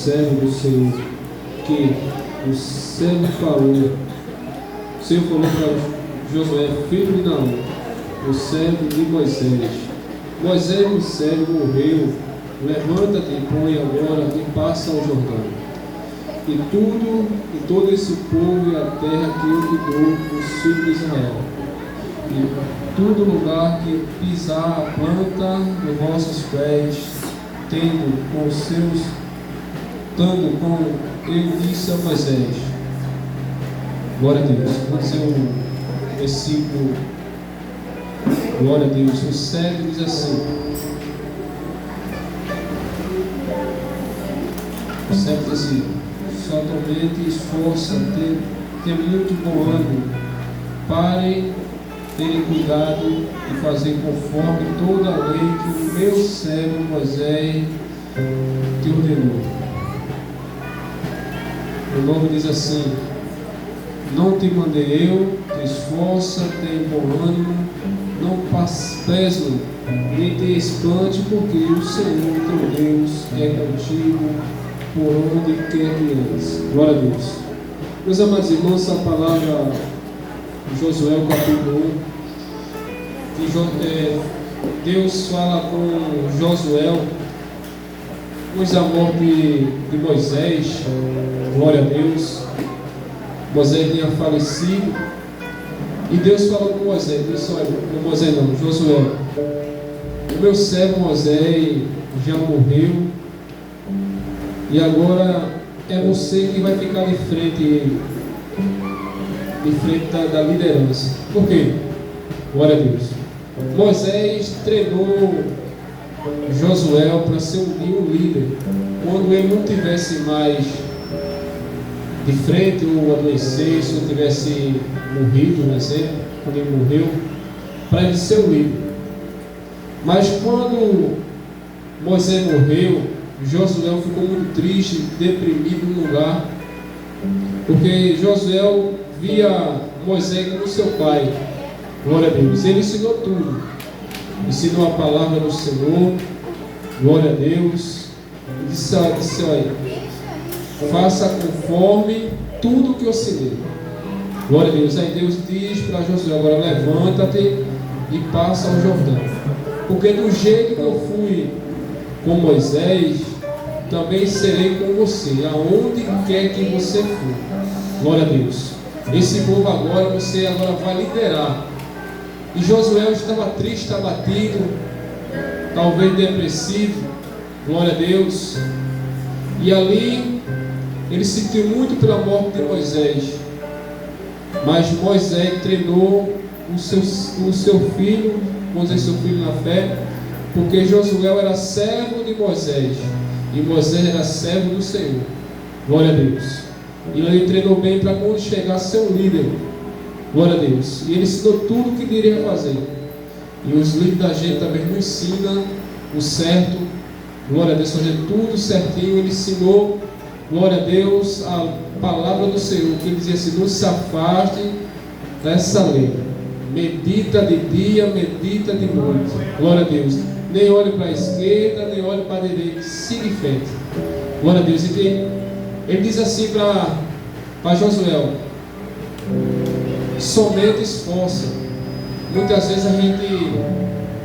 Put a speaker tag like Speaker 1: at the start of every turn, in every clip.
Speaker 1: servo do Senhor, que o servo falou, o Senhor falou para Josué, filho de Naum, o servo de Moisés: Moisés, o servo, morreu. Levanta-te, põe agora e passa ao Jordão. E todo esse povo e a terra que eu te dou, os filhos de Israel, e todo lugar que pisar a planta dos vossos pés, tendo como eu disse a Moisés. Glória a Deus. Vamos dizer um versículo. Glória a Deus. O servo diz assim. O servo diz assim: somente esforça, ter muito bom ânimo, parem, terem cuidado de fazer conforme toda a lei que o meu servo Moisés te ordenou. O nome diz assim: não te mandei eu, te esforça, tem bom ânimo, não pese nem te espante, porque o Senhor teu Deus é contigo por onde quer que andes. Glória a Deus. Meus amados irmãos, a palavra de Josué, capítulo 1, que Deus fala com Josué após a morte de Moisés. Glória a Deus. Moisés tinha falecido e Deus falou com Moisés: Josué, o meu servo Moisés já morreu e agora é você que vai ficar de frente da liderança. Por quê? Glória a Deus. Moisés treinou Josué para ser um líder. Quando ele não tivesse mais de frente, ou adoecesse, ou tivesse morrido, no exemplo, quando ele morreu, para ele ser o líder. Mas quando Moisés morreu, Josué ficou muito triste, deprimido no lugar, porque Josué via Moisés como seu pai. Glória a Deus. Ele ensinou tudo, ensinou a palavra do Senhor. Glória a Deus. E disse olha, faça conforme tudo que eu ensinei. Glória a Deus. Aí Deus diz para Josué: agora levanta-te e passa ao Jordão, porque do jeito que eu fui com Moisés, também serei com você, aonde quer que você for. Glória a Deus. Esse povo agora, você agora vai liderar. E Josué estava triste, abatido, talvez depressivo. Glória a Deus. E ali ele sentiu muito pela morte de Moisés. Mas Moisés treinou o seu filho, vamos dizer, seu filho na fé, porque Josué era servo de Moisés e Moisés era servo do Senhor. Glória a Deus. E ele treinou bem para quando chegar a ser um líder. Glória a Deus. E ele ensinou tudo o que deveria fazer. E os líderes da gente também nos ensinam o certo. Glória a Deus, fazer tudo certinho. Ele ensinou, glória a Deus, a palavra do Senhor, que ele dizia assim: não se afaste dessa lei. Medita de dia, medita de noite. Glória a Deus. Nem olhe para a esquerda, nem olhe para a direita. Siga em frente. Glória a Deus. E ele diz assim para Josué: somente esforça. Muitas vezes a gente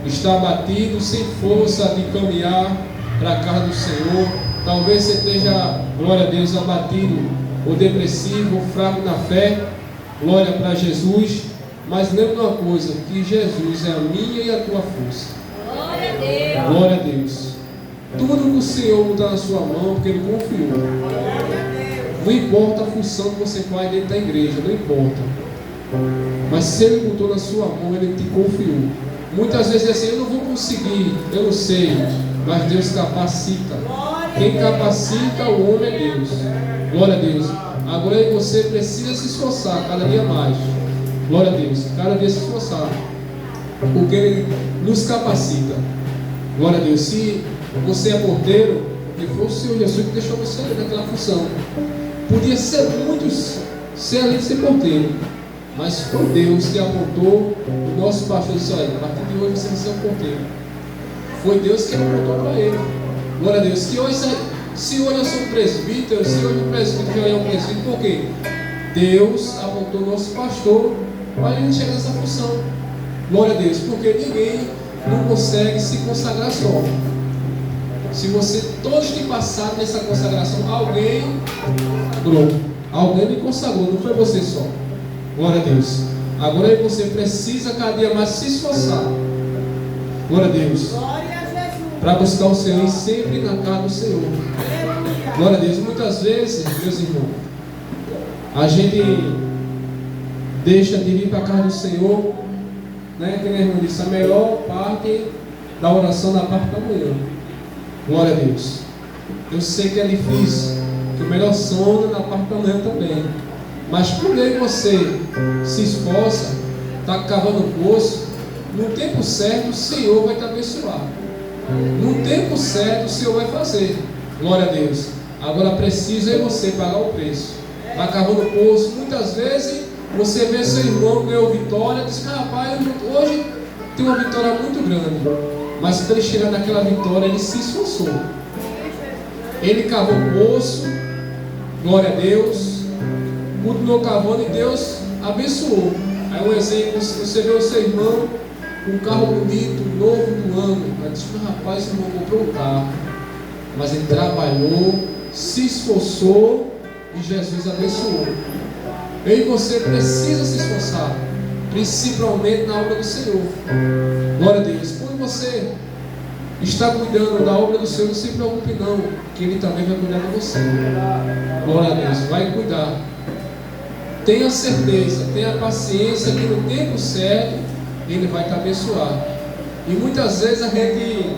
Speaker 1: está abatido, sem força de caminhar para a casa do Senhor. Talvez você esteja, glória a Deus, abatido, ou depressivo, ou fraco na fé. Glória para Jesus. Mas lembra uma coisa: que Jesus é a minha e a tua força. Glória a Deus. Glória a Deus. Tudo que o Senhor está na sua mão, porque Ele confiou. Não importa a função que você faz dentro da igreja, não importa. Mas se Ele botou na sua mão, Ele te confiou. Muitas vezes é assim: eu não vou conseguir, eu não sei. Mas Deus capacita. Quem capacita o homem é Deus. Glória a Deus. Agora você precisa se esforçar cada dia mais. Glória a Deus. Cada dia se esforçar, porque Ele nos capacita. Glória a Deus. Se você é porteiro, porque foi o Senhor Jesus que deixou você naquela função. Podia ser muitos ser ali de ser porteiro, mas foi Deus que apontou. O nosso pastor disse: olha, a partir de hoje você vai ser um porteiro. Foi Deus que apontou para ele. Glória a Deus. Que hoje, Se hoje eu sou um presbítero, se hoje o presbítero já é um presbítero, por quê? Deus apontou o nosso pastor para a gente chegar nessa função. Glória a Deus, porque ninguém não consegue se consagrar só. Se você, todos que passaram nessa consagração, alguém me consagrou, não foi você só. Glória a Deus. Agora aí você precisa cada dia mais se esforçar. Glória a Deus. Para buscar o Senhor e sempre na casa do Senhor. Glória a Deus. Muitas vezes, meus irmãos, a gente deixa de vir para a casa do Senhor, né? Que a irmã disse, a melhor parte da oração da parte da manhã. Glória a Deus. Eu sei que é difícil, que o melhor sono é na parte da manhã também. Mas por aí você se esforça, está cavando o poço, no tempo certo o Senhor vai te abençoar. No tempo certo o Senhor vai fazer. Glória a Deus. Agora precisa é você pagar o preço. Está cavando o poço. Muitas vezes você vê seu irmão que ganhou vitória, diz que rapaz, hoje tem uma vitória muito grande. Mas para ele chegar naquela vitória, ele se esforçou. Ele cavou o poço, glória a Deus, continuou cavando e Deus abençoou. Aí um exemplo, você vê o seu irmão com um carro bonito, novo do ano. Aí diz, rapaz, esse irmão comprou um carro. Mas ele trabalhou, se esforçou e Jesus abençoou. Eu e você precisa se esforçar, principalmente na obra do Senhor. Glória a Deus. Quando você está cuidando da obra do Senhor, não se preocupe não, que Ele também vai cuidar de você. Glória a Deus. Vai cuidar. Tenha certeza, tenha paciência que no tempo certo Ele vai te abençoar. E muitas vezes a gente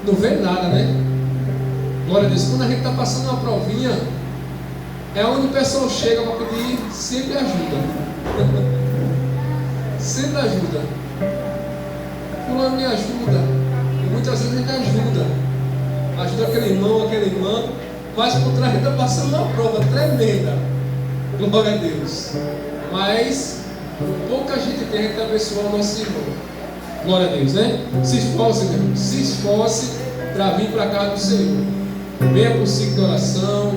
Speaker 1: não vê nada, né? Glória a Deus. Quando a gente está passando uma provinha, é onde o pessoal chega para pedir sempre ajuda. Sempre ajuda. Fulano me ajuda. E muitas vezes a gente ajuda. Ajuda aquele irmão, aquela irmã. Mas por trás a gente está passando uma prova tremenda. Glória a Deus. Mas pouca gente tem, a gente abençoar o nosso irmão. Glória a Deus, né? Se esforce, meu irmão. Se esforce para vir para a casa do Senhor. Venha para o ciclo de oração.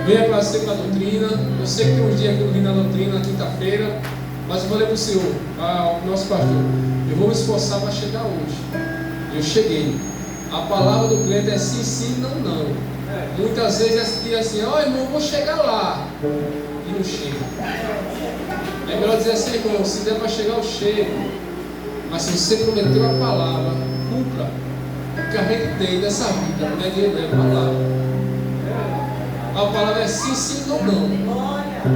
Speaker 1: Venha para a Semana da Doutrina. Eu sei que tem uns dias que eu não vim na doutrina na quinta-feira. Mas eu falei para o Senhor, ao nosso pastor, eu vou me esforçar para chegar hoje. Eu cheguei. A palavra do crente é sim, sim, não, não. Muitas vezes é assim, ó irmão, vou chegar lá. E não chega. É melhor dizer assim, irmão, se der para chegar, eu chego. Mas se você prometeu a palavra, cumpra. O que a gente tem dessa vida, não é dinheiro, não é palavra. A palavra é sim, sim, não, não.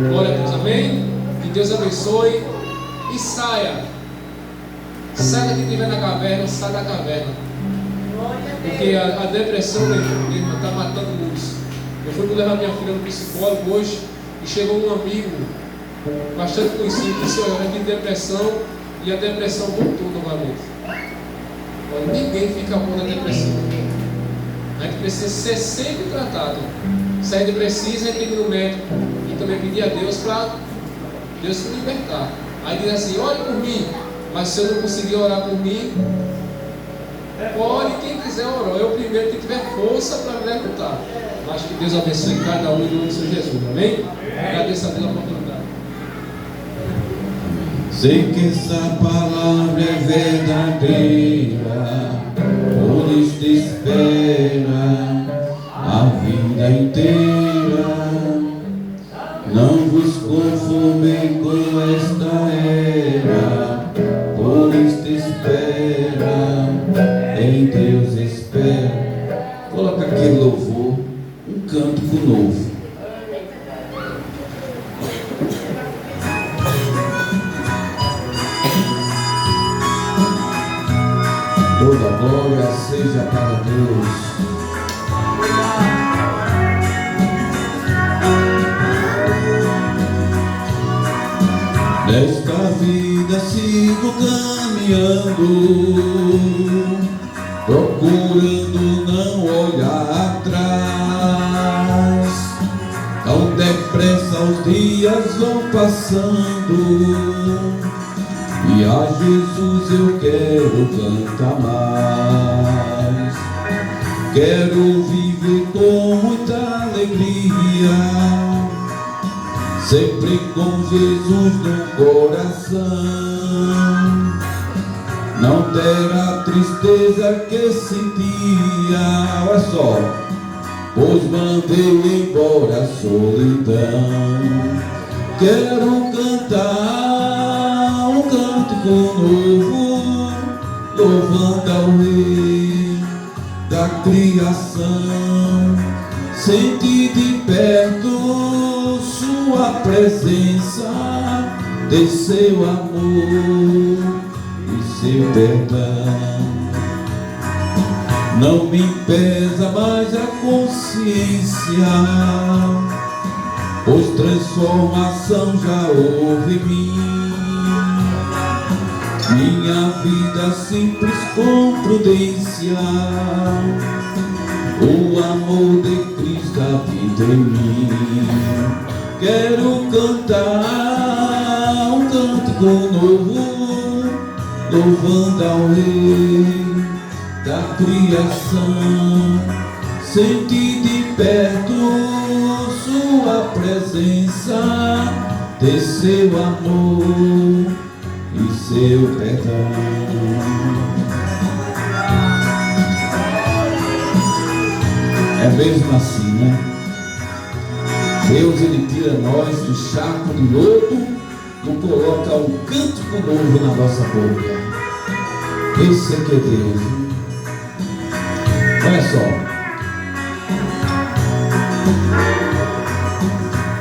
Speaker 1: Glória a Deus, amém? Que Deus abençoe e saia. Saia que estiver na caverna, sai da caverna. Porque a depressão, meu irmão, está matando muitos. Eu fui levar minha filha no psicólogo hoje e chegou um amigo bastante conhecido que disse, olha, eu tive depressão e a depressão voltou novamente. Olha, ninguém fica bom na depressão. A gente precisa ser sempre tratado. Se a gente precisa, a gente tem que ir no médico e também pedir a Deus para Deus se libertar. Aí diz assim, ore por mim, mas se eu não conseguir orar por mim, ore quem quiser orar. Eu primeiro que tiver força para me levantar. Mas que Deus abençoe cada um em nome de Jesus, amém? Agradeço a Deus a oportunidade.
Speaker 2: Sei que essa palavra é verdadeira, por isso te espera a vida inteira. Não vos conformei com esta era, por isso te espera, em Deus espera. Coloca aquele louvor, um cântico novo. Toda glória seja para Deus. Nesta vida sigo caminhando, procurando não olhar atrás. Tão depressa os dias vão passando, e a Jesus eu quero cantar mais. Quero viver viver com muita alegria, sempre com Jesus no coração. Não terá tristeza que sentia, olha só, pois mandei embora a solidão. Quero cantar um cântico novo, louvando ao Rei da criação. Senti de perto sua presença, de seu amor e seu perdão. Não me pesa mais a consciência, pois transformação já houve em mim. Minha vida simples com prudência, o amor de Cristo habita em mim. Quero cantar um cântico novo, louvando ao Rei da criação. Senti de perto sua presença, de seu amor e seu perdão. É mesmo assim, né? Deus, ele tira nós do charco de lodo e coloca um cântico novo na nossa boca. Esse é que é Deus. Olha só.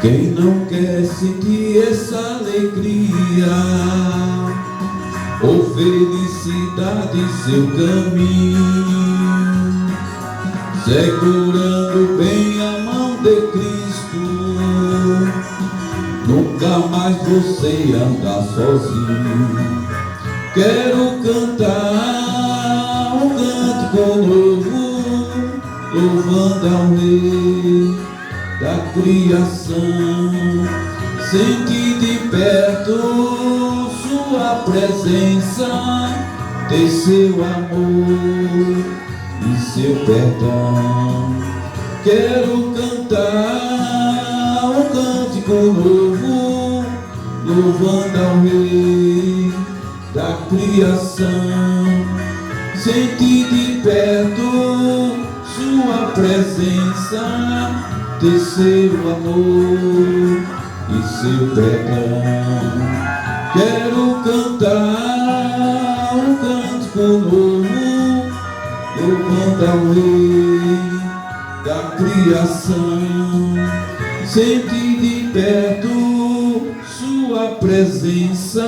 Speaker 2: Quem não quer sentir essa alegria ou felicidade em seu caminho, segurando bem a mão de Cristo, nunca mais você andar sozinho. Quero cantar um cântico novo, louvando ao Rei da criação. Senti de perto sua presença, de seu amor e seu perdão. Quero cantar um cântico novo, louvando ao Rei da criação. Senti de perto sua presença, de seu amor e seu perdão. Quero cantar um cântico novo, louvando ao Rei da criação. Senti de perto sua presença,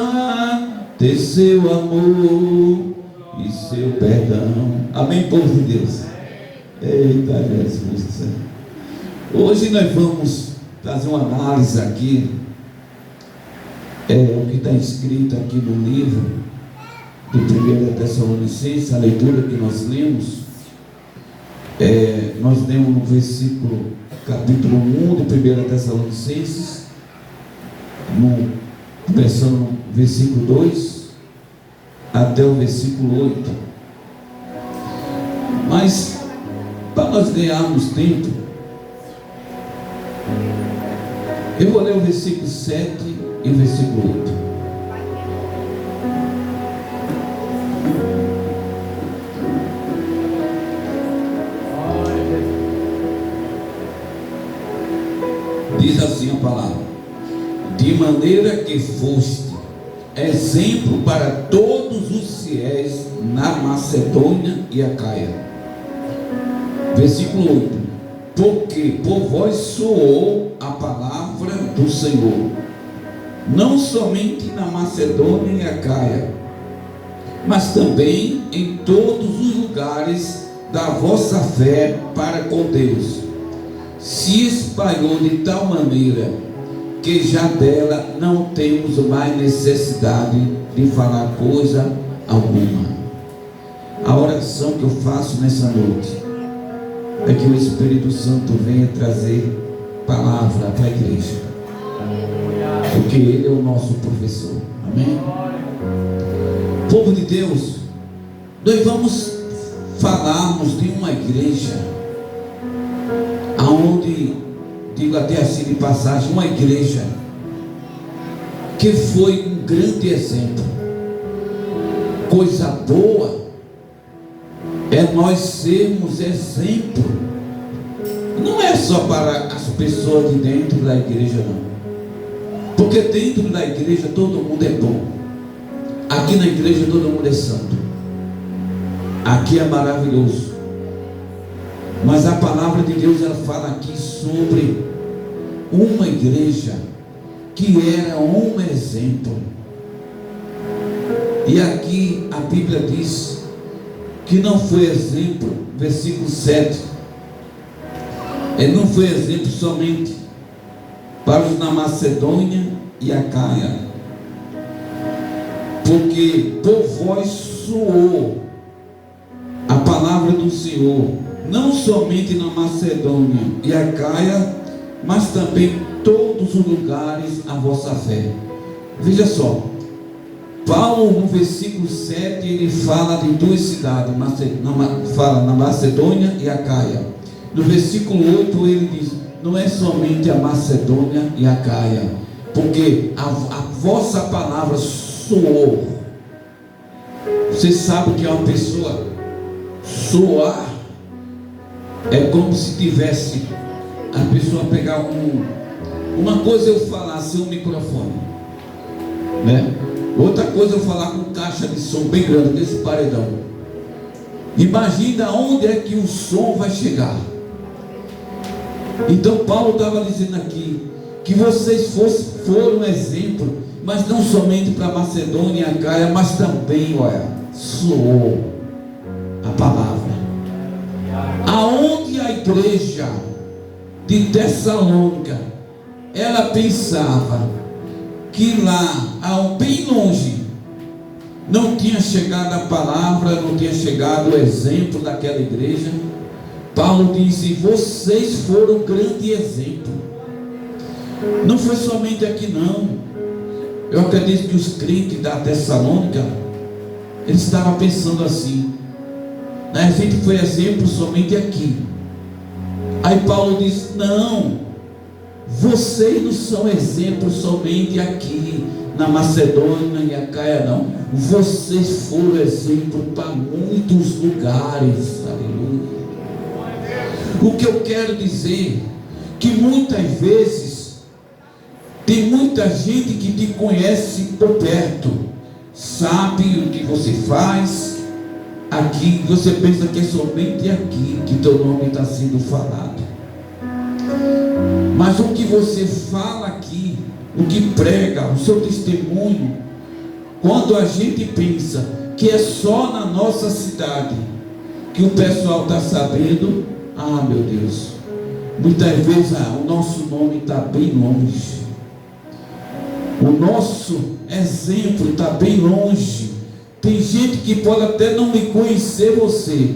Speaker 2: de seu amor e seu perdão. Amém, povo de Deus? Eita Jesus do céu. Hoje nós vamos fazer uma análise aqui, o que está escrito aqui no livro de 1 Tessalonicenses, a leitura que nós lemos. Nós lemos no versículo, capítulo 1 de 1 Tessalonicenses, começando no versículo 2 até o versículo 8. Mas, para nós ganharmos tempo, eu vou ler o versículo 7 e o versículo 8. Diz assim a palavra: de maneira que foste exemplo para todos os fiéis na Macedônia e Acaia. Versículo 8: porque por vós soou a palavra do Senhor, não somente na Macedônia e Acaia, mas também em todos os lugares da vossa fé para com Deus se espalhou de tal maneira que já dela não temos mais necessidade de falar coisa alguma. A oração que eu faço nessa noite é que o Espírito Santo venha trazer palavra para a igreja, porque Ele é o nosso professor. Amém? Povo de Deus, nós vamos falarmos de uma igreja aonde, digo até assim de passagem, uma igreja que foi um grande exemplo. Coisa boa é nós sermos exemplo. Não é só para as pessoas de dentro da igreja, não. Porque dentro da igreja todo mundo é bom. Aqui na igreja todo mundo é santo. Aqui é maravilhoso. Mas a palavra de Deus, ela fala aqui sobre uma igreja que era um exemplo. E aqui a Bíblia diz que não foi exemplo, versículo 7. Ele não foi exemplo somente para os na Macedônia e Acaia, porque por vós soou a palavra do Senhor, não somente na Macedônia e Acaia, mas também em todos os lugares a vossa fé. Veja só, Paulo no versículo 7 ele fala de duas cidades, fala na Macedônia e Acaia. No versículo 8 ele diz: não é somente a Macedônia e a Acaia, porque a vossa palavra soou. Você sabe que é uma pessoa soar, é como se tivesse a pessoa pegar uma coisa eu falar sem um microfone, né? Outra coisa eu falar com caixa de som bem grande, desse paredão. Imagina onde é que o som vai chegar. Então Paulo estava dizendo aqui que vocês foram um exemplo, mas não somente para Macedônia e Acaia, mas também, olha, soou a palavra. Aonde a igreja de Tessalônica, ela pensava que lá, bem longe, não tinha chegado a palavra, não tinha chegado o exemplo daquela igreja. Paulo disse: vocês foram um grande exemplo. Não foi somente aqui não. Eu acredito que os crentes da Tessalônica, eles estavam pensando assim: a gente foi exemplo somente aqui. Aí Paulo disse: não, vocês não são exemplo somente aqui na Macedônia e Acaia, não. Vocês foram exemplo para muitos lugares. Aleluia. O que eu quero dizer, que muitas vezes tem muita gente que te conhece por perto, sabe o que você faz aqui, você pensa que é somente aqui que teu nome está sendo falado. Mas o que você fala aqui, o que prega, o seu testemunho, quando a gente pensa que é só na nossa cidade que o pessoal está sabendo, ah, meu Deus, muitas vezes o nosso nome está bem longe, o nosso exemplo está bem longe. Tem gente que pode até não me conhecer você,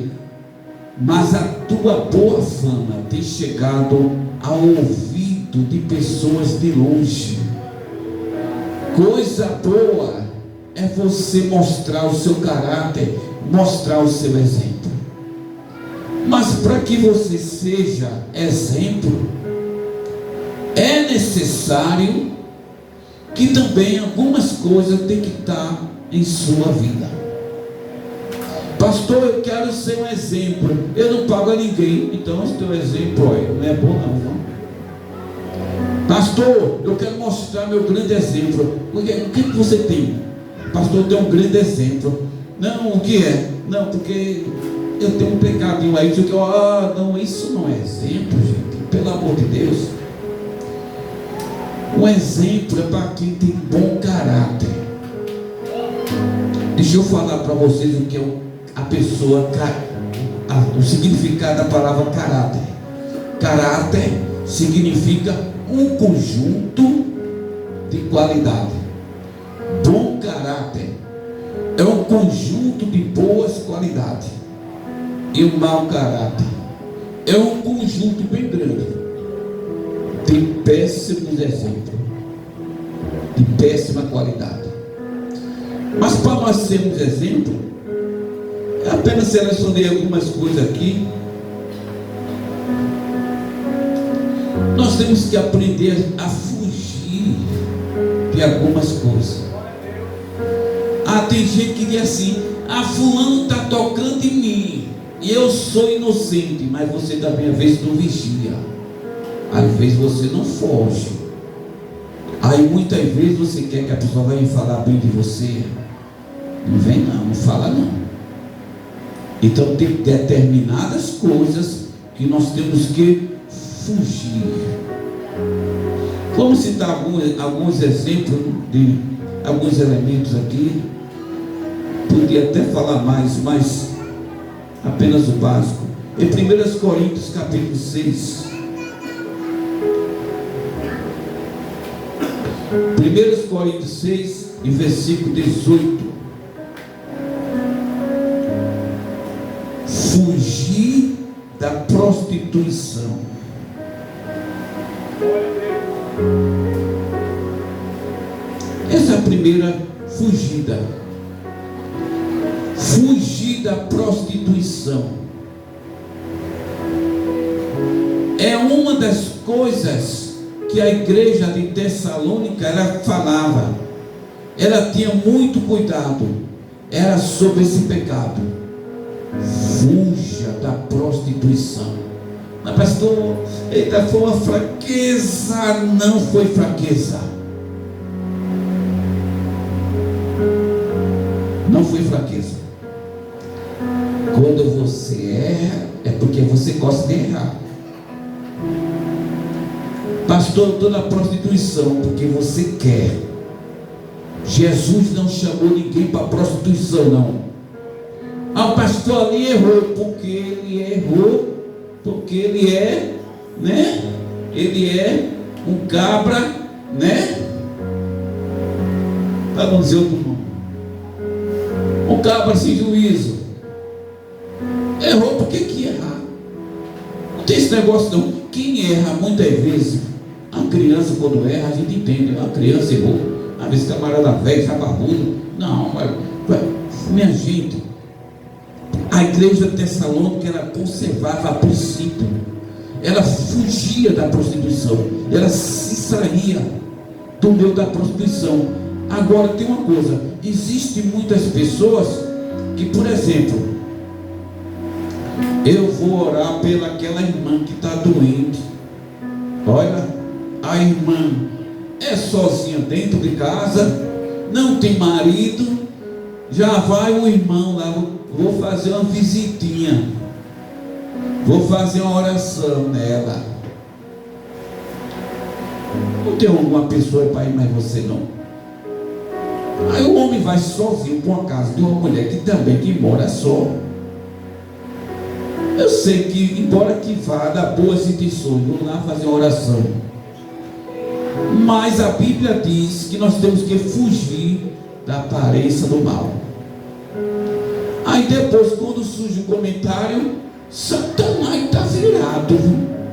Speaker 2: mas a tua boa fama tem chegado ao ouvido de pessoas de longe. Coisa boa é você mostrar o seu caráter, mostrar o seu exemplo. Mas para que você seja exemplo, é necessário que também algumas coisas tem que estar em sua vida. Pastor, eu quero ser um exemplo. Eu não pago a ninguém, então esse teu exemplo não é bom não. Pastor, eu quero mostrar meu grande exemplo. O que você tem? Pastor, eu tenho um grande exemplo. Não, o que é? Não, porque eu tenho um pecadinho aí. Não, isso não é exemplo, gente. Pelo amor de Deus. Um exemplo é para quem tem bom caráter. Deixa eu falar para vocês o que é a pessoa, o significado da palavra caráter. Caráter significa um conjunto de qualidade. Bom caráter é um conjunto de boas qualidades. E o mau caráter é um conjunto bem grande de péssimos exemplos, de péssima qualidade. Mas para nós sermos exemplo, eu apenas selecionei algumas coisas aqui Nós temos que aprender a fugir de algumas coisas. Tem gente que diz assim: fulano está tocando em mim e eu sou inocente. Mas você também às vezes não vigia, às vezes você não foge. Aí muitas vezes você quer que a pessoa venha falar bem de você. Não vem não fala não. Então tem determinadas coisas que nós temos que fugir. Vamos citar alguns exemplos de alguns elementos aqui. Podia até falar mais, mas apenas o básico. Em 1 Coríntios capítulo 6, 1 Coríntios 6 e versículo 18: fugir da prostituição. Essa é a primeira fugida. Fugir da prostituição é uma das coisas que a igreja de Tessalônica ela falava. Ela tinha muito cuidado. Era sobre esse pecado. Fuja da prostituição. Mas pastor, eita, foi uma fraqueza. Não foi fraqueza. Não foi fraqueza. Quando você erra, é porque você gosta de errar. Pastor, eu estou na prostituição porque você quer. Jesus não chamou ninguém para prostituição, não. O pastor ali errou porque ele errou, porque ele é, né? Ele é um cabra, né? Para não dizer outro nome. Um cabra sem juízo. Errou porque que errar. Não tem esse negócio não. Quem erra muitas vezes, a criança quando erra, a gente entende. A criança errou. Às vezes camarada velho, já barbudo. Não, mas minha gente, a igreja Tessalônica ela conservava a princípio. Ela fugia da prostituição. Ela se saía do meio da prostituição. Agora tem uma coisa. Existem muitas pessoas que, por exemplo, eu vou orar pelaquela irmã que está doente. Olha, a irmã é sozinha dentro de casa, não tem marido. Já vai o irmão lá, vou fazer uma visitinha, vou fazer uma oração nela. Não tem alguma pessoa para ir mais você não. Aí o homem vai sozinho para uma casa de uma mulher que mora só. Eu sei que, embora que vá dar boas intenções, vamos lá fazer uma oração, mas a Bíblia diz que nós temos que fugir da aparência do mal. Aí depois, quando surge o comentário, Satanás está virado,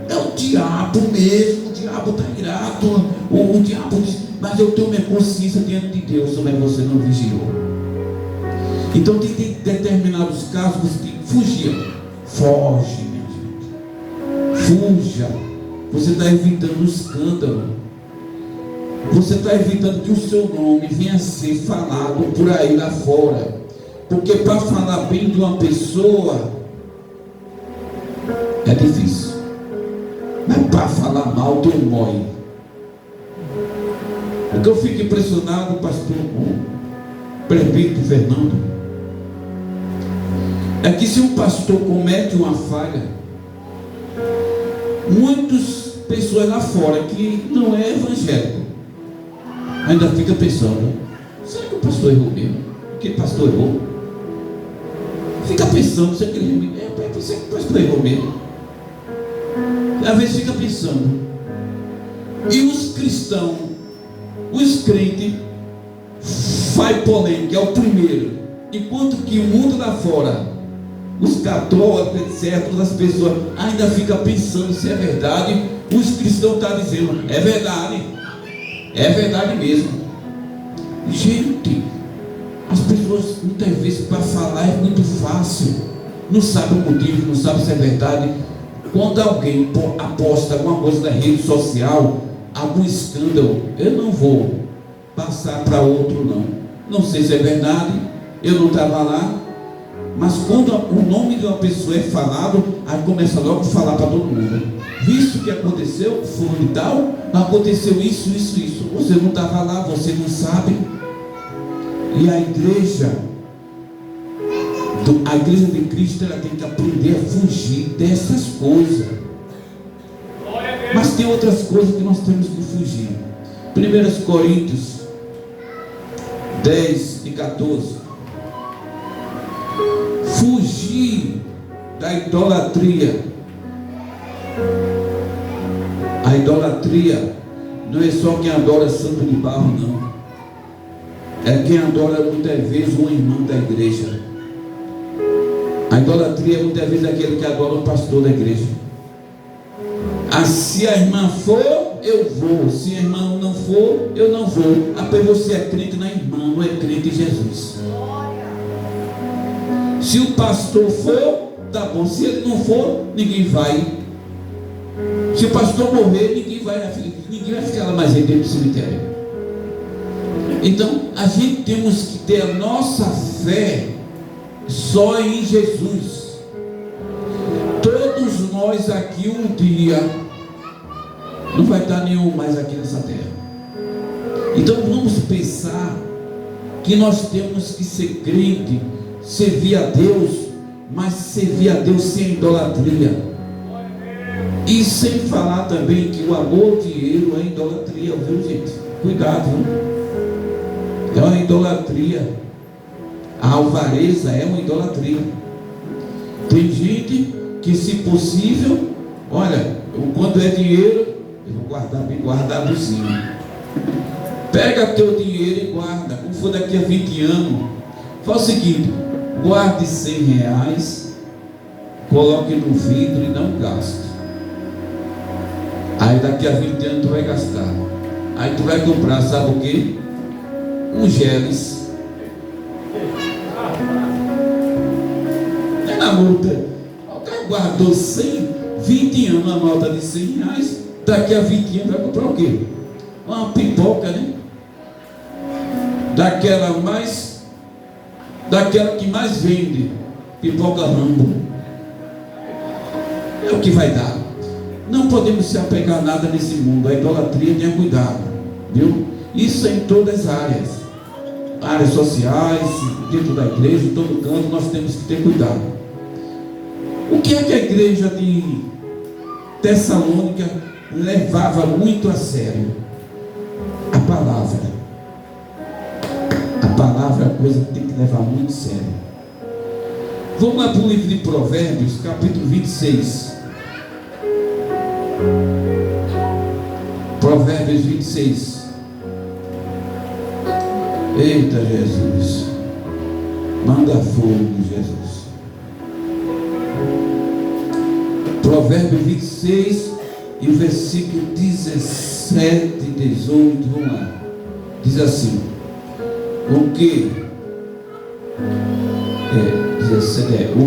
Speaker 2: é o diabo mesmo, o diabo está irado, o diabo diz, mas eu tenho minha consciência diante de Deus, mas você não vigiou. Então tem determinados casos que você tem que fugir. Foge, minha gente. Fuja. Você está evitando o escândalo. Você está evitando que o seu nome venha a ser falado por aí lá fora. Porque para falar bem de uma pessoa é difícil. Mas para falar mal tem um mói. Porque eu fico impressionado, pastor, com o prefeito Fernando. É que se um pastor comete uma falha, muitas pessoas lá fora que não é evangélico ainda fica pensando: será que o pastor errou mesmo? Que pastor errou? Fica pensando, será que ele será que o pastor errou mesmo? Às vezes fica pensando. E os cristãos, os crentes, faz polêmica, é o primeiro. Enquanto que o mundo lá fora, os católicos, etc., as pessoas ainda ficam pensando se é verdade. Os cristãos estão dizendo: é verdade mesmo. Gente, as pessoas muitas vezes para falar é muito fácil, não sabe o motivo, não sabe se é verdade. Quando alguém aposta alguma coisa na rede social, algum escândalo, eu não vou passar para outro não. Não sei se é verdade, eu não estava lá, mas quando o nome de uma pessoa é falado, aí começa logo a falar para todo mundo. Visto que aconteceu, fulano e tal, aconteceu isso. Você não estava lá, você não sabe. E a igreja de Cristo, ela tem que aprender a fugir dessas coisas. Mas tem outras coisas que nós temos que fugir. 1 Coríntios 10 e 14. Fugir da idolatria. A idolatria não é só quem adora santo de barro, não. É quem adora muitas vezes um irmão da igreja. A idolatria é muitas vezes aquele que adora o pastor da igreja. Se a irmã for, eu vou. Se a irmã não for, eu não vou. Apenas você é crente na irmã, não é crente em Jesus. Se o pastor for, tá bom. Se ele não for, ninguém vai. Se o pastor morrer, ninguém vai ficar lá mais dentro do cemitério. Então, a gente temos que ter a nossa fé só em Jesus. Todos nós aqui um dia não vai estar nenhum mais aqui nessa terra. Então vamos pensar que nós temos que ser crente, servir a Deus, mas servir a Deus sem idolatria. E sem falar também que o amor ao dinheiro é idolatria, viu gente? Cuidado, viu? É uma idolatria. A avareza é uma idolatria. Tem gente que, se possível, olha, quando é dinheiro, eu vou guardar bem guardadozinho. Pega teu dinheiro e guarda. Quando for daqui a 20 anos, faz o seguinte: guarde 100 reais, coloque no vidro e não gaste. Aí daqui a 20 anos tu vai gastar. Aí tu vai comprar, sabe o que? Um geles. É na multa. O cara guardou 20 anos a nota de 100 reais. Daqui a 20 anos vai comprar o quê? Uma pipoca, né? Daquela que mais vende, pipoca Rambo. É o que vai dar. Não podemos se apegar a nada nesse mundo. A idolatria, tenha cuidado, viu? Isso é em todas as áreas sociais, dentro da igreja, em todo canto, nós temos que ter cuidado. O que é que a igreja de Tessalônica levava muito a sério? A palavra. A palavra é uma coisa que tem que levar muito a sério. Vamos lá para o livro de Provérbios, capítulo 26. Provérbios 26. Eita Jesus, manda fogo, Jesus. Provérbios 26 e o versículo 17 e 18, vamos lá. Diz assim: o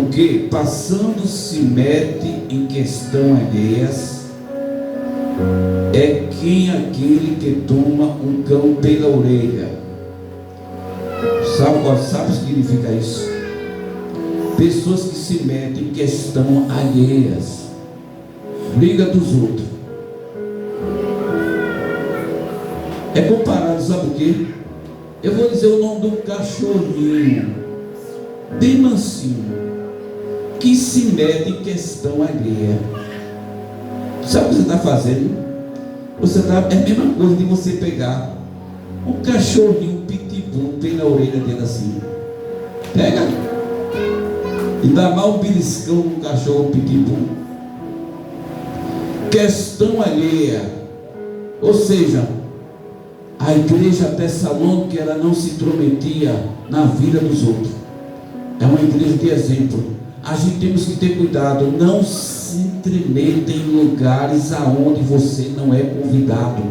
Speaker 2: que passando se mete em questão alheias é quem aquele que toma um cão pela orelha. Sabe o que significa isso? Pessoas que se metem em questão alheias, briga dos outros. É comparado, sabe o quê? Eu vou dizer o nome do cachorrinho, bem mansinho, que se mete em questão alheia. Sabe o que você está fazendo? É a mesma coisa de você pegar um cachorrinho pitbull pela orelha dele assim. Pega e dá mal um beliscão no cachorro pitbull. Questão alheia. Ou seja, a igreja Tessalônica, ela não se intrometia na vida dos outros. É uma igreja de exemplo. A gente temos que ter cuidado, não se intrometa em lugares aonde você não é convidado.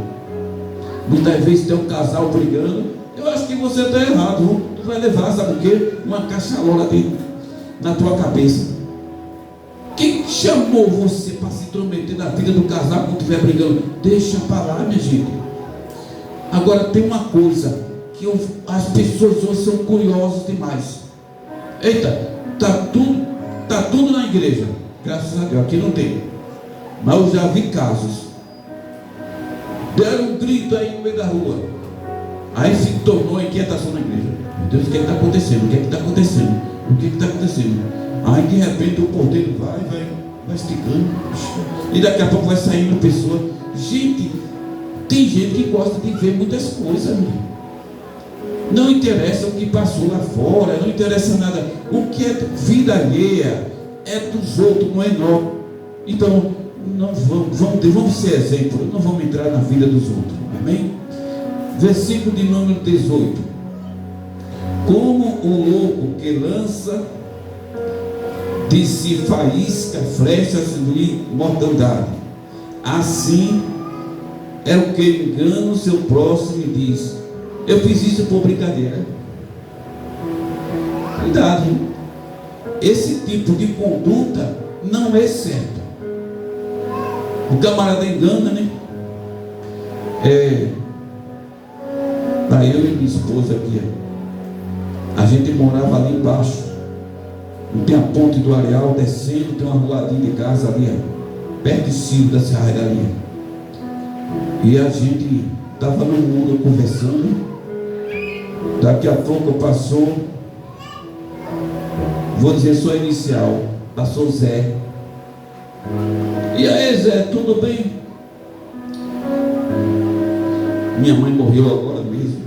Speaker 2: Muitas vezes tem um casal brigando, eu acho que você está errado, tu vai levar, sabe o quê? Uma cachalola na tua cabeça. Que chamou você para se intrometer na vida do casal quando estiver brigando? Deixa para lá, minha gente. Agora tem uma coisa que as pessoas hoje são curiosas demais. Eita, tá tudo na igreja, graças a Deus, aqui não tem, mas eu já vi casos, deram um grito aí no meio da rua, aí se tornou inquietação na igreja. Meu Deus, o que está acontecendo? O que está acontecendo? O que está acontecendo? Aí de repente o porteiro vai esticando, e daqui a pouco vai saindo pessoa. Gente, tem gente que gosta de ver muitas coisas, amigo. Não interessa o que passou lá fora, não interessa nada. O que é vida alheia é dos outros, não é nosso. Então, não vamos ser exemplo, não vamos entrar na vida dos outros. Amém? Versículo de número 18. Como o louco que lança de si faísca, flechas de mortandade, assim é o que engana o seu próximo e diz: eu fiz isso por brincadeira. Cuidado, hein? Esse tipo de conduta não é certo. O camarada engana, né? Daí eu e minha esposa aqui, a gente morava ali embaixo, não tem a ponte do Areal, descendo, tem uma ruadinha de casa ali, perto de cima da serraria. E a gente estava no mundo conversando. Daqui a pouco passou, vou dizer sua inicial, passou Zé. E aí, Zé, tudo bem? Minha mãe morreu agora mesmo.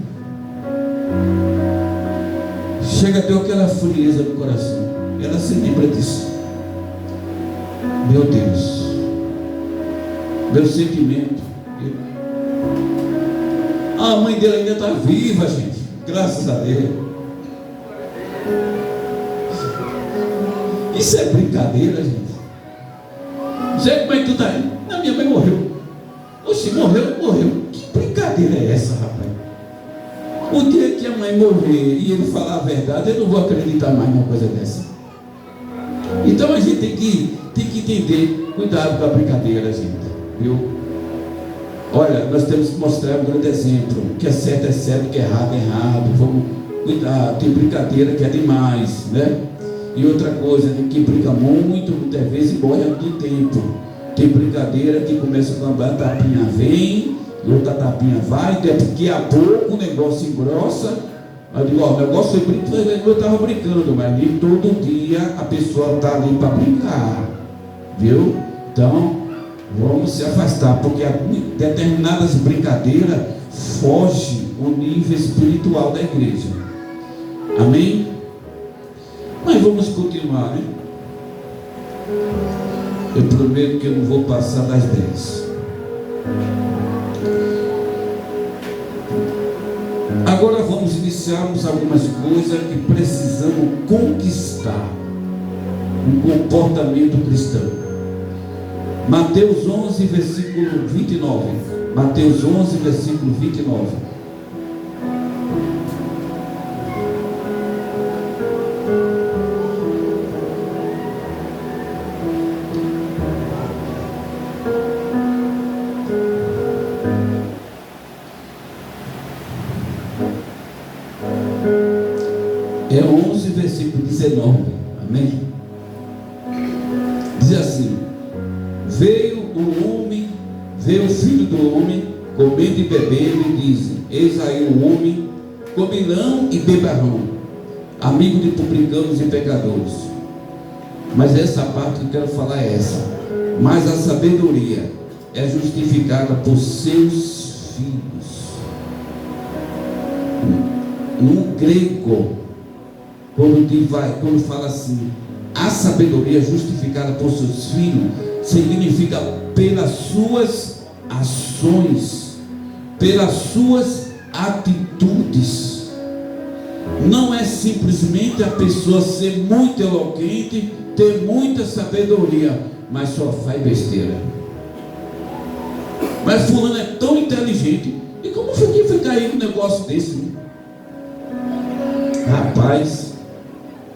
Speaker 2: Chega a ter aquela frieza no coração. Ela se lembra disso. Meu Deus, meu sentimento. A mãe dele ainda está viva, gente, graças a Deus. Isso é brincadeira, gente. Zé, como é que tu está aí? Não, minha mãe morreu. Oxe, morreu. Que brincadeira é essa, rapaz? O dia que a mãe morrer e ele falar a verdade, eu não vou acreditar mais numa coisa dessa. Então a gente tem que entender, cuidado com a brincadeira, gente, viu? Olha, nós temos que mostrar um grande exemplo. O que é certo, o que é errado. Vamos cuidar. Tem brincadeira que é demais, né? E outra coisa, tem que brinca muitas vezes e morre do tempo. Tem brincadeira que começa com uma tapinha vem, e outra tapinha vai, daqui a pouco o negócio engrossa. Aí eu digo, o negócio foi brincando, eu estava brincando, mas ali todo dia a pessoa está ali para brincar, viu? Então, vamos se afastar, porque determinadas brincadeiras fogem o nível espiritual da igreja. Amém? Mas vamos continuar, né? Eu prometo que eu não vou passar das 10. Agora vamos iniciarmos algumas coisas que precisamos conquistar. Um comportamento cristão. Mateus 11, versículo 29. Mateus 11, versículo 29. É 11, versículo 19. Amém? Diz assim: veio o filho do homem, comendo e bebendo, e dizem: eis aí o homem, comilão e beberrão, amigo de publicanos e pecadores. Mas essa parte que eu quero falar é essa: mas a sabedoria é justificada por seus filhos. No grego, quando fala assim, a sabedoria é justificada por seus filhos, significa pelas suas ações, pelas suas atitudes. Não é simplesmente a pessoa ser muito eloquente, ter muita sabedoria, mas só faz besteira. Mas fulano é tão inteligente, e como foi que fica aí um negócio desse, né? Rapaz,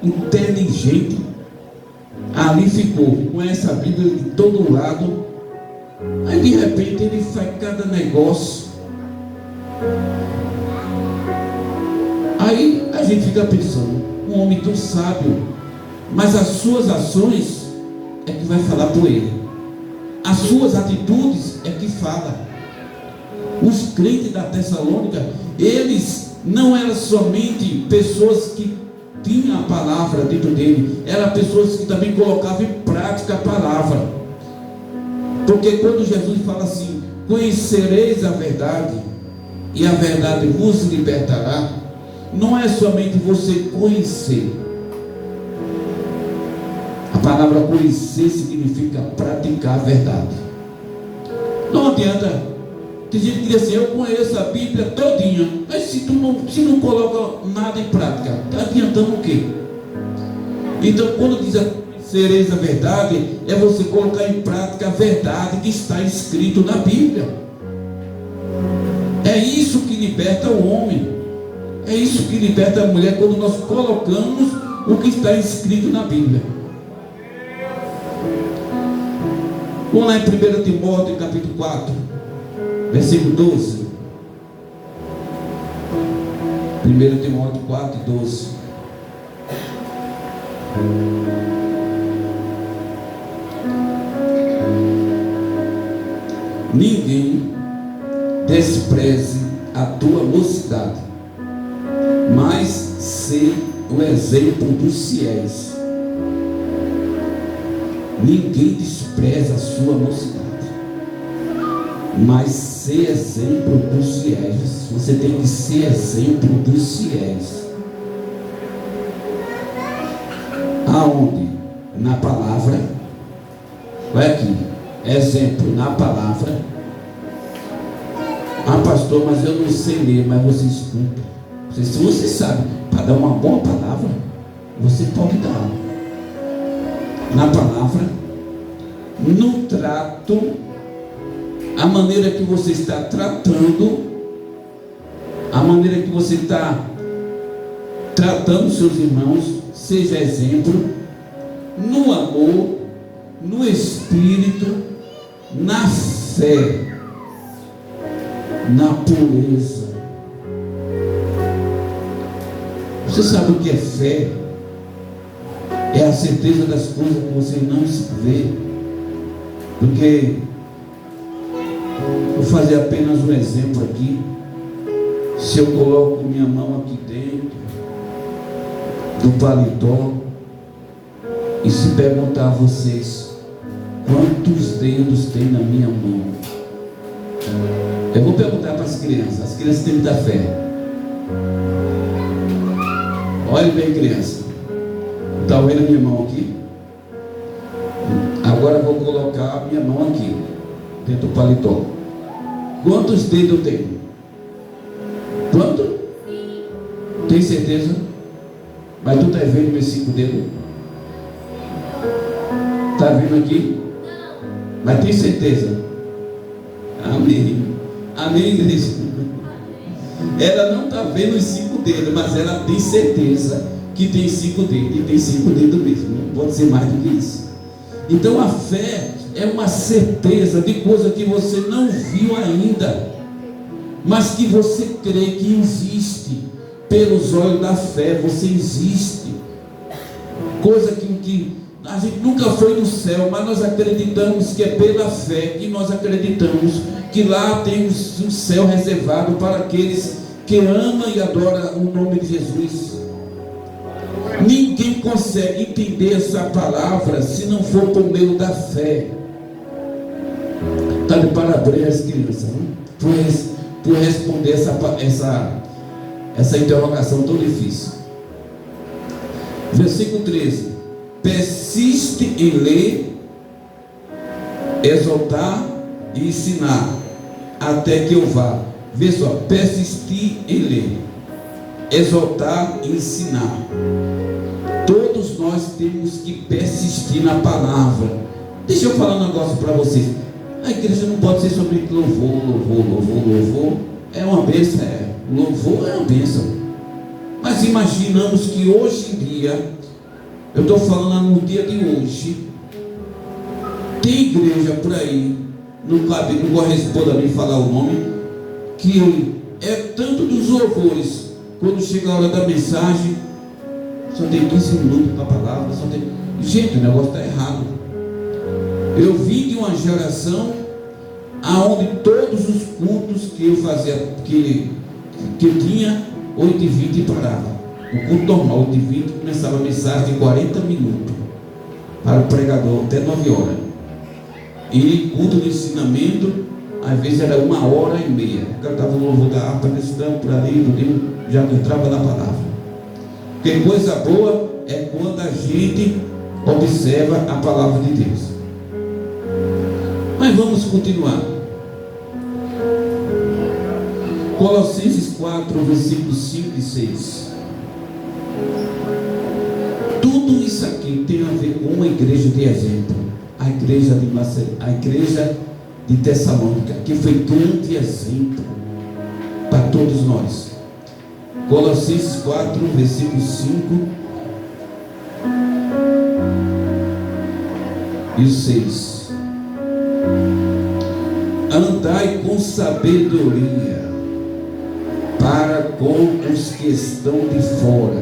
Speaker 2: inteligente. Ali ficou com essa Bíblia de todo lado. Aí de repente ele faz cada negócio. Aí a gente fica pensando, um homem tão sábio, mas as suas ações é que vai falar por ele. As suas atitudes é que fala. Os crentes da Tessalônica, eles não eram somente pessoas que tinham a palavra dentro dele, eram pessoas que também colocavam em prática a palavra. Porque quando Jesus fala assim, conhecereis a verdade, e a verdade vos libertará, não é somente você conhecer. A palavra conhecer significa praticar a verdade. Não adianta. Tem gente que diz assim, eu conheço a Bíblia todinha, mas se não coloca nada em prática, está adiantando o quê? Então quando diz conhecereis a verdade, é você colocar em prática a verdade que está escrito na Bíblia. É isso que liberta o homem, é isso que liberta a mulher, quando nós colocamos o que está escrito na Bíblia. Vamos lá em 1 Timóteo capítulo 4, versículo 12. 1 Timóteo 4, 12. Ninguém despreze a tua mocidade, mas sê o exemplo dos fiéis. Ninguém despreza a sua mocidade, mas ser exemplo dos fiéis. Você tem que ser exemplo dos fiéis. Aonde? Na palavra. Vai aqui. Exemplo na palavra. Ah, pastor, mas eu não sei ler. Mas você escuta. Se você sabe, para dar uma boa palavra, você pode dar. Na palavra, no trato, a maneira que você está tratando, a maneira que você está tratando seus irmãos, seja exemplo, no amor, no espírito, na fé, na pureza. Você sabe o que é fé? É a certeza das coisas que você não se vê. Porque vou fazer apenas um exemplo aqui. Se eu coloco minha mão aqui dentro do paletó e se perguntar a vocês quantos dedos tem na minha mão, eu vou perguntar para as crianças têm muita fé. Olha bem, criança, está vendo a minha mão aqui? Agora eu vou colocar a minha mão aqui dentro do paletó. Quantos dedos eu tenho? Quanto? Tem certeza? Mas tu está vendo meus 5 dedos? Está vendo aqui? Mas tem certeza? Amém. Amém, igreja. Ela não está vendo os 5 dedos, mas ela tem certeza que tem 5 dedos. E tem 5 dedos mesmo. Não pode ser mais do que isso. Então a fé é uma certeza de coisa que você não viu ainda, mas que você crê que existe. Pelos olhos da fé você existe. Coisa que a gente nunca foi no céu, mas nós acreditamos que é pela fé que nós acreditamos que lá tem um céu reservado para aqueles que amam e adoram o nome de Jesus. Ninguém consegue entender essa palavra se não for por meio da fé. Está de parabéns, crianças, por responder essa interrogação tão difícil. Versículo 13: persiste em ler, exortar e ensinar, até que eu vá. Vê só, persistir em ler, exortar e ensinar. Todos nós temos que persistir na palavra. Deixa eu falar um negócio para vocês. A igreja não pode ser sobre louvor. É uma bênção, louvor é uma bênção. Mas imaginamos que hoje em dia Eu estou falando no dia de hoje. Tem igreja por aí, não corresponde a mim falar o nome, que é tanto dos louvores, quando chega a hora da mensagem, só tem 15 minutos para a palavra, gente, o negócio está errado. Eu vim de uma geração aonde todos os cultos que eu fazia, que eu tinha, 8h20 parava. O culto normal, 8h20, começava a mensagem de 40 minutos para o pregador, até 9 horas. E culto de ensinamento, às vezes era 1h30. O cara estava no louvor da harpa, estudando por ali, já entrava na palavra. Porque coisa boa é quando a gente observa a palavra de Deus. Mas vamos continuar. Colossenses 4, versículos 5 e 6. Tudo isso aqui tem a ver com uma igreja de exemplo. A igreja de Tessalônica, que foi grande exemplo para todos nós. Colossenses 4, versículo 5 e 6. Andai com sabedoria para com os que estão de fora,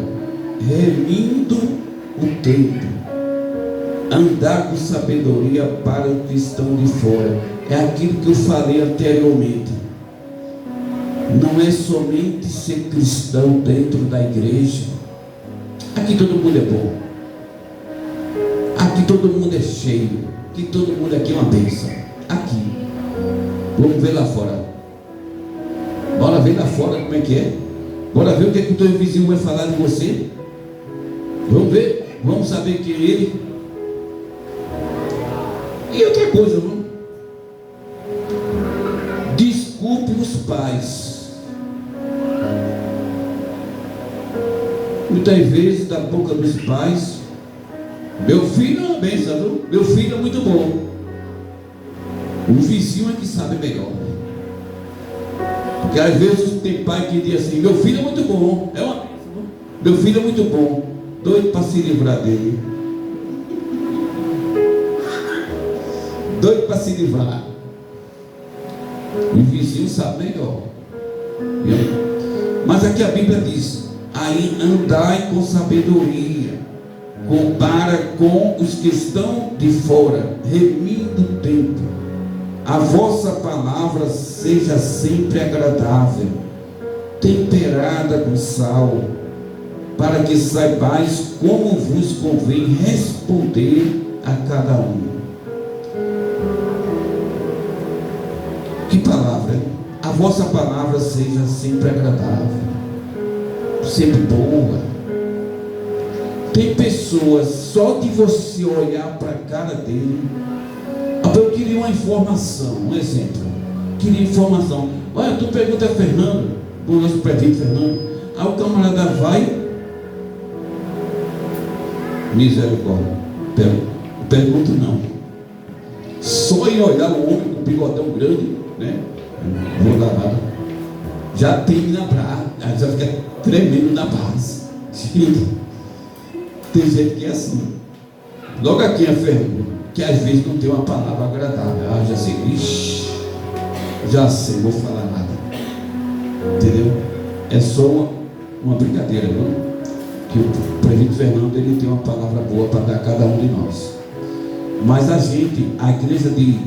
Speaker 2: remindo o tempo. Andar com sabedoria para os que estão de fora. É aquilo que eu falei anteriormente. Não é somente ser cristão dentro da igreja. Aqui todo mundo é bom. Aqui todo mundo é cheio. Aqui todo mundo aqui é uma bênção. Aqui. Vamos ver lá fora. Bora ver lá fora como é que é. Bora ver o que é que o teu vizinho vai falar de você. Vamos ver. Vamos saber quem é ele. E outra coisa, irmão. Desculpe os pais. Muitas vezes, da boca dos pais, meu filho é uma bênção, viu? Meu filho é muito bom. O vizinho é que sabe melhor. Porque às vezes tem pai que diz assim: meu filho é muito bom, é uma bênção. Meu filho é muito bom, doido para se livrar dele. Doido para se livrar. O vizinho sabe melhor. Mas aqui a Bíblia diz: aí andai com sabedoria, para com os que estão de fora, remindo o tempo. A vossa palavra seja sempre agradável, temperada com sal, para que saibais como vos convém responder a cada um. Que palavra? A vossa palavra seja sempre agradável, sempre boa. Tem pessoas, só de você olhar para a cara dele. Eu queria uma informação, um exemplo. Queria informação. Olha, tu pergunta a Fernando, o nosso prefeito Fernando. Aí o camarada vai. Misericórdia. Pergunto não. Só em olhar o homem com o bigodão grande, né? Vou dar nada. Já tem na base. Aí já fica tremendo na base. Tem gente que é assim. Logo aqui a Fernanda, que às vezes não tem uma palavra agradável. Ah, já sei, ixi, já sei, vou falar nada. Entendeu? É só uma brincadeira, não? Que o prefeito Fernando, ele tem uma palavra boa para dar a cada um de nós. Mas a igreja de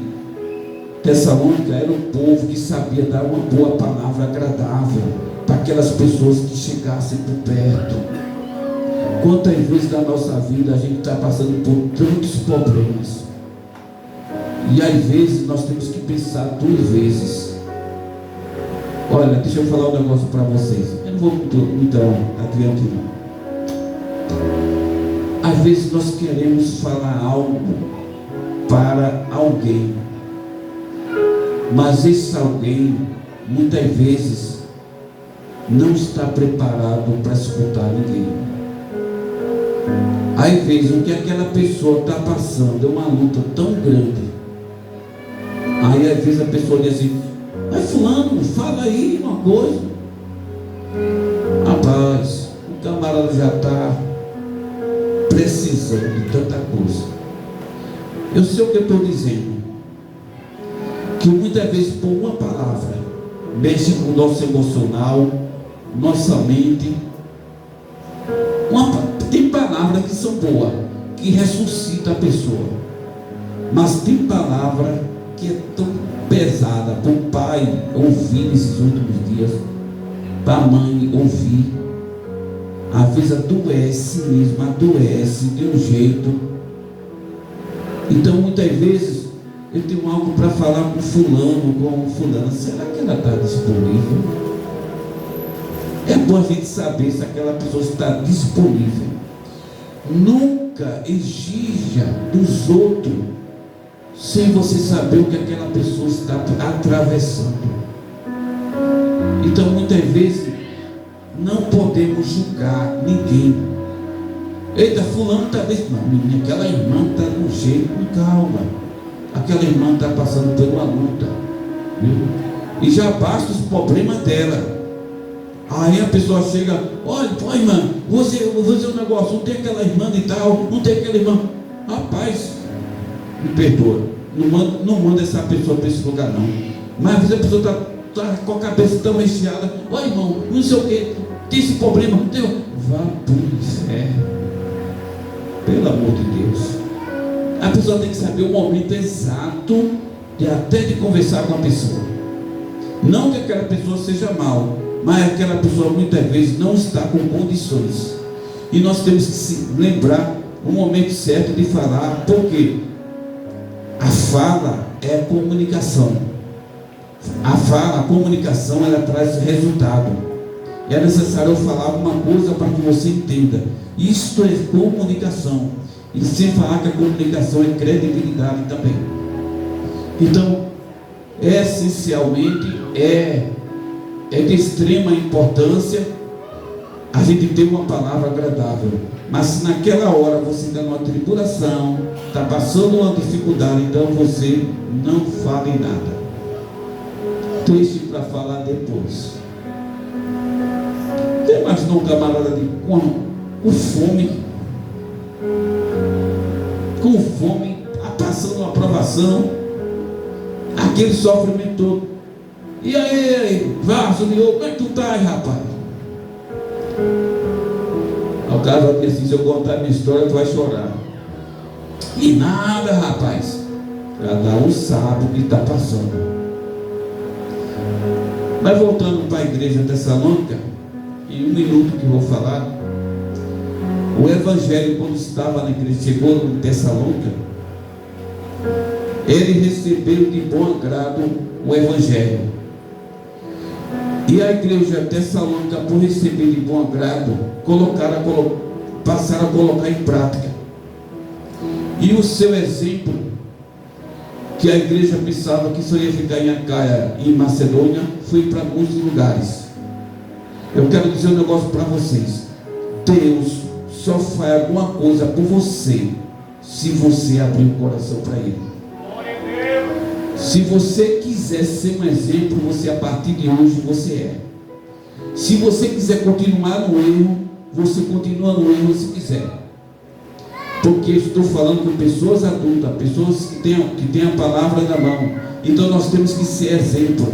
Speaker 2: Tessalônica era um povo que sabia dar uma boa palavra agradável para aquelas pessoas que chegassem por perto. Quantas vezes na nossa vida a gente está passando por tantos problemas, e às vezes nós temos que pensar 2 vezes. Olha, deixa eu falar um negócio para vocês. Eu não vou então adiante não. Às vezes nós queremos falar algo para alguém, mas esse alguém muitas vezes não está preparado para escutar ninguém. Às vezes o que aquela pessoa está passando é uma luta tão grande. Aí às vezes a pessoa diz assim: mas fulano, fala aí uma coisa. Rapaz, o camarada já está precisando de tanta coisa. Eu sei o que eu estou dizendo, que muitas vezes por uma palavra mexe com o nosso emocional, nossa mente. Tem palavras que são boas, que ressuscita a pessoa, mas tem palavra que é tão pesada para o pai ouvir nesses últimos dias, para a mãe ouvir, às vezes adoece mesmo, adoece de um jeito. Então muitas vezes eu tenho algo para falar com fulano, com fulana, será que ela está disponível? É bom a gente saber se aquela pessoa está disponível. Nunca exija dos outros sem você saber o que aquela pessoa está atravessando. Então muitas vezes não podemos julgar ninguém. Eita, fulano está desse. Não, menina, aquela irmã está no jeito, calma. Aquela irmã está passando por uma luta, viu? E já basta os problemas dela. Aí a pessoa chega, olha, pô, irmã, vou fazer um negócio, não tem aquela irmã e tal, não tem aquela irmã. Rapaz, me perdoa, não manda essa pessoa para esse lugar não. Mas às vezes a pessoa está com a cabeça tão recheada, olha irmão, não sei o que, tem esse problema, não tem? Vá para o inferno, pelo amor de Deus. A pessoa tem que saber o momento exato até de conversar com a pessoa. Não que aquela pessoa seja mal, mas aquela pessoa muitas vezes não está com condições. E nós temos que se lembrar o momento certo de falar, porque a fala é comunicação. A comunicação, ela traz resultado. É necessário eu falar alguma coisa para que você entenda. Isto é comunicação. E sem falar que a comunicação é credibilidade também. Então, essencialmente, é de extrema importância a gente ter uma palavra agradável. Mas se naquela hora você está numa tribulação, está passando uma dificuldade, então você não fale nada. Deixe para falar depois. Tem mais não, camarada, com fome, passando uma provação, aquele sofrimento todo. E aí, Vasco, como é que tu tá, rapaz? O cara vai dizer assim, se eu contar a minha história, tu vai chorar. E nada, rapaz. Cada um sabe o que está passando. Mas voltando para a igreja Tessalônica, em um minuto que eu vou falar, o evangelho, quando estava na igreja, chegou em Tessalônica, ele recebeu de bom agrado o evangelho. E a igreja Tessalônica, por receber de bom agrado, passaram a colocar em prática. E o seu exemplo, que a igreja pensava que só ia ficar em Acaia e em Macedônia, foi para muitos lugares. Eu quero dizer um negócio para vocês. Deus só faz alguma coisa por você se você abrir o coração para Ele. Se você quiser ser um exemplo, você a partir de hoje você é. Se você quiser continuar no erro, você continua no erro se quiser. Porque estou falando com pessoas adultas, pessoas que têm a palavra na mão. Então nós temos que ser exemplo.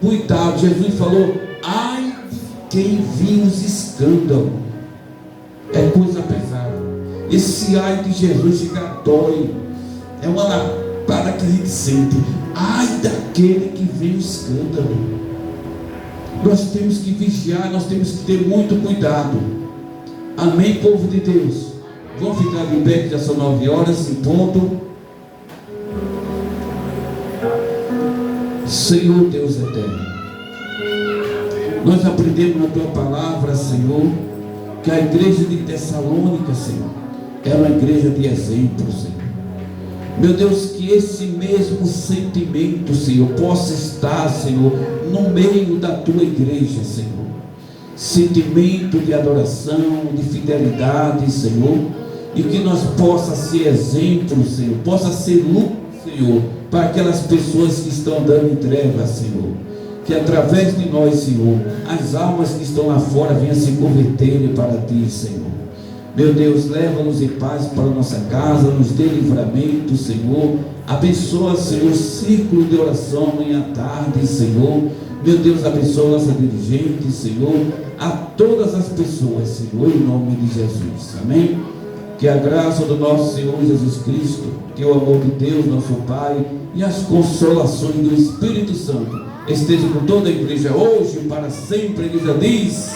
Speaker 2: Cuidado, Jesus falou, ai de quem viu os escândalos. É coisa pesada. Esse ai de Jesus chega dói. É uma lapada que a gente sente. Ai daquele que vê o escândalo. Nós temos que vigiar, nós temos que ter muito cuidado. Amém, povo de Deus? Vamos ficar de pé, que já são 9 horas em ponto. Senhor Deus eterno, nós aprendemos na tua palavra, Senhor, que a igreja de Tessalônica, Senhor, é uma igreja de exemplo, Senhor. Meu Deus, que esse mesmo sentimento, Senhor, possa estar, Senhor, no meio da tua igreja, Senhor. Sentimento de adoração, de fidelidade, Senhor. E que nós possa ser exemplo, Senhor, possa ser luz, Senhor, para aquelas pessoas que estão andando em trevas, Senhor. Que através de nós, Senhor, as almas que estão lá fora venham se converterem para Ti, Senhor. Meu Deus, leva-nos em paz para a nossa casa, nos dê livramento, Senhor. Abençoa, Senhor, o ciclo de oração amanhã à tarde, Senhor. Meu Deus, abençoa nossa dirigente, Senhor, a todas as pessoas, Senhor, em nome de Jesus. Amém? Que a graça do nosso Senhor Jesus Cristo, que o amor de Deus, nosso Pai, e as consolações do Espírito Santo esteja com toda a igreja hoje e para sempre. A igreja diz...